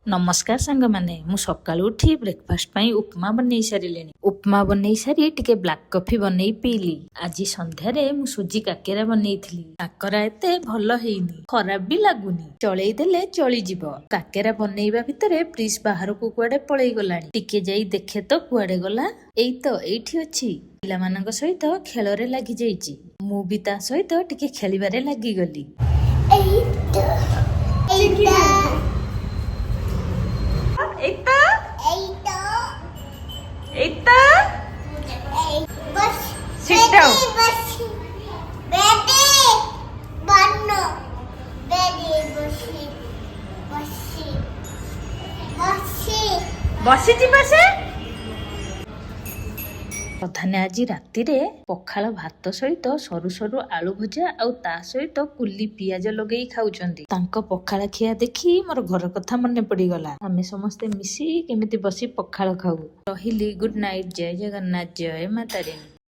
नमस्कार सांग माने मु सकाळु उठी ब्रेकफास्ट पाई उपमा बनै सारिलेनी। उपमा बनै सारी टिके ब्लैक कॉफी बनै पीली। आज संध्यारे मु सुजी काकेरा बनैथिली। काकरा एते भलो हेइनी, खराब भी लागुनी, चळेई देले चली जिवो। काकेरा बनैबा भितरे प्रिंस बाहर को कुआडे पळेई गलानी। टिके जाई देखे तो कुआडे गला। एई तो एइठी अछि। पिला मानक सहित खेलरे लागि जाईची। मु भी ता सहित टिके खेलिबारे लागि गली। Sit down. बसिची बसे प्रधाने आज राति पखाल भात सहित सरू सरू आलू भजा आउ ता सहित कुली पियाज लगे खाउछंती। तांको पखाल खिया देखी मोर घर कथा मने पड़ीगला। आमे समस्ते मिसी केमिति बसी पखाल खाऊ। रहिली गुड नाइट। जय जगन्नाथ। जय माता रानी।